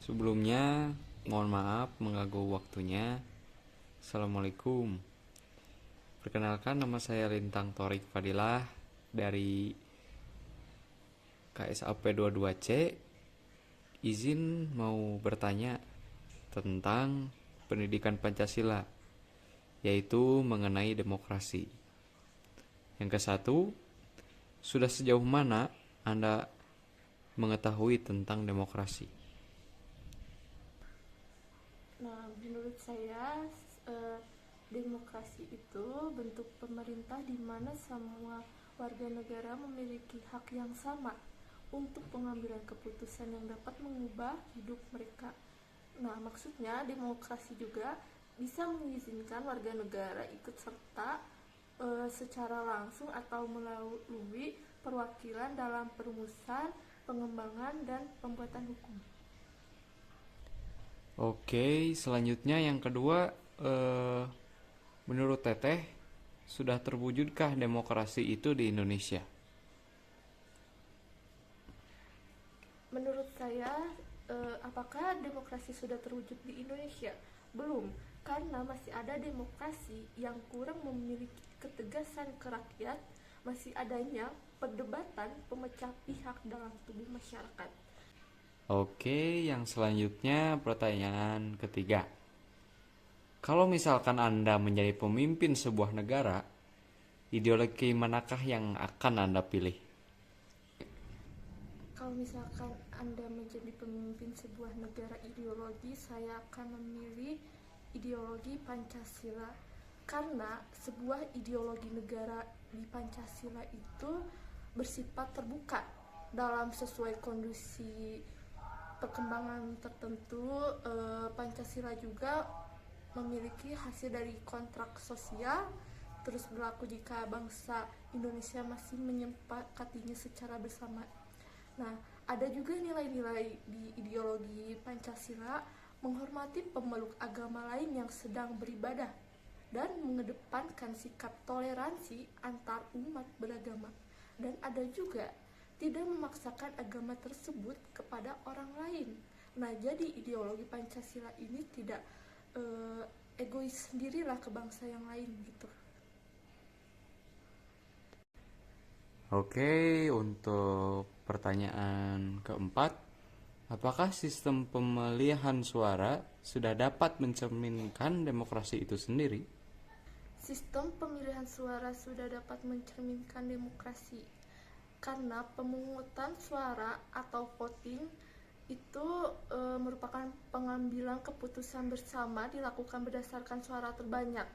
Sebelumnya, mohon maaf mengganggu waktunya. Assalamualaikum. Perkenalkan, nama saya Lintang Torik Fadilah dari KSAP 22C. Izin mau bertanya tentang pendidikan Pancasila, yaitu mengenai demokrasi. Yang ke satu, sudah sejauh mana Anda mengetahui tentang demokrasi? Nah, menurut saya demokrasi itu bentuk pemerintah di mana semua warga negara memiliki hak yang sama untuk pengambilan keputusan yang dapat mengubah hidup mereka. Nah, maksudnya demokrasi juga bisa mengizinkan warga negara ikut serta secara langsung atau melalui perwakilan dalam perumusan, pengembangan, dan pembuatan hukum. Oke, selanjutnya yang kedua, menurut Teteh, sudah terwujudkah demokrasi itu di Indonesia? Menurut saya, apakah demokrasi sudah terwujud di Indonesia? Belum, karena masih ada demokrasi yang kurang memiliki ketegasan ke rakyat, masih adanya perdebatan pemecah pihak dalam tubuh masyarakat. Oke, yang selanjutnya pertanyaan ketiga. Kalau misalkan Anda menjadi pemimpin sebuah negara, ideologi manakah yang akan Anda pilih? Kalau misalkan Anda menjadi pemimpin sebuah negara ideologi, saya akan memilih ideologi Pancasila. Karena sebuah ideologi negara di Pancasila itu bersifat terbuka dalam sesuai kondisi perkembangan tertentu. Pancasila juga memiliki hasil dari kontrak sosial, terus berlaku jika bangsa Indonesia masih menyepakatinya secara bersama. Nah, ada juga nilai-nilai di ideologi Pancasila menghormati pemeluk agama lain yang sedang beribadah dan mengedepankan sikap toleransi antar umat beragama. Dan ada juga tidak memaksakan agama tersebut kepada orang lain. Nah, jadi ideologi Pancasila ini tidak egois sendirilah ke bangsa yang lain gitu. Oke, untuk pertanyaan keempat, apakah sistem pemilihan suara sudah dapat mencerminkan demokrasi itu sendiri? Sistem pemilihan suara sudah dapat mencerminkan demokrasi karena pemungutan suara atau voting itu merupakan pengambilan keputusan bersama dilakukan berdasarkan suara terbanyak.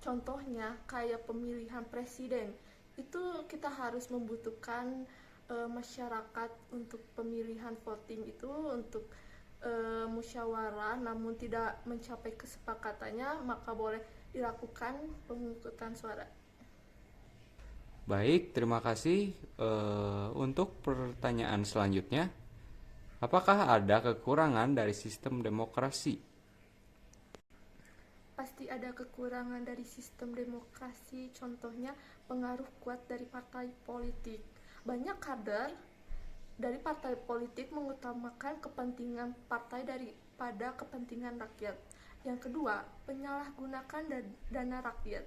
Contohnya kayak pemilihan presiden, itu kita harus membutuhkan masyarakat untuk pemilihan voting itu untuk musyawarah, namun tidak mencapai kesepakatannya, maka boleh dilakukan pemungutan suara. Baik, terima kasih. Untuk pertanyaan selanjutnya, apakah ada kekurangan dari sistem demokrasi? Pasti ada kekurangan dari sistem demokrasi, contohnya pengaruh kuat dari partai politik. Banyak kader dari partai politik mengutamakan kepentingan partai daripada kepentingan rakyat. Yang kedua, penyalahgunakan dana rakyat.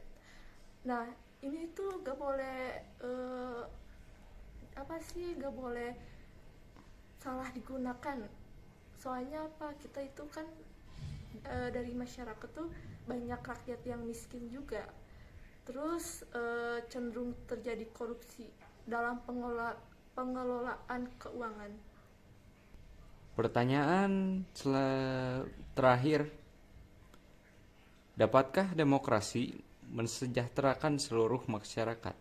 Nah, ini tuh gak boleh apa sih, gak boleh salah digunakan. Soalnya apa, kita itu kan dari masyarakat tuh banyak rakyat yang miskin juga. Terus cenderung terjadi korupsi dalam pengelolaan keuangan. Pertanyaan terakhir, dapatkah demokrasi mensejahterakan seluruh masyarakat?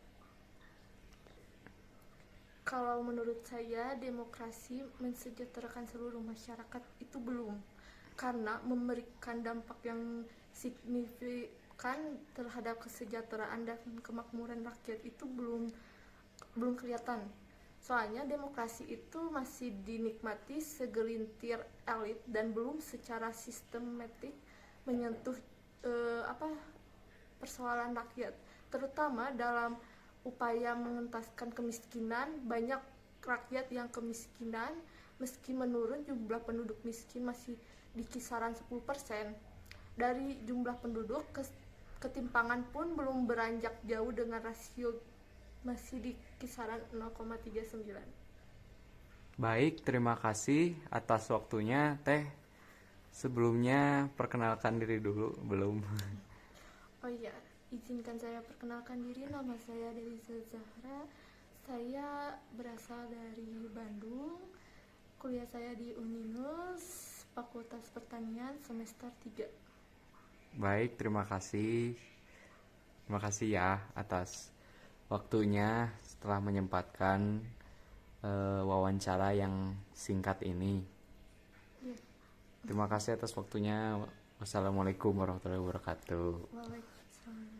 Kalau menurut saya demokrasi mensejahterakan seluruh masyarakat itu belum, karena memberikan dampak yang signifikan terhadap kesejahteraan dan kemakmuran rakyat itu belum kelihatan. Soalnya demokrasi itu masih dinikmati segelintir elit dan belum secara sistematik menyentuh apa persoalan rakyat, terutama dalam upaya mengentaskan kemiskinan. Banyak rakyat yang kemiskinan Meski menurun, jumlah penduduk miskin masih di kisaran 10%. Dari jumlah penduduk, ketimpangan pun belum beranjak jauh dengan rasio masih di kisaran 0,39. Baik, terima kasih atas waktunya, Teh. Sebelumnya perkenalkan diri dulu, belum? Oh iya, izinkan saya perkenalkan diri, nama saya Deliza Zahra. Saya berasal dari Bandung. Kuliah saya di Uninus, Fakultas Pertanian semester 3. Baik, terima kasih. Terima kasih ya atas waktunya setelah menyempatkan wawancara yang singkat ini. Ya, Terima kasih atas waktunya. Wassalamualaikum warahmatullahi wabarakatuh. waalaikumsalam.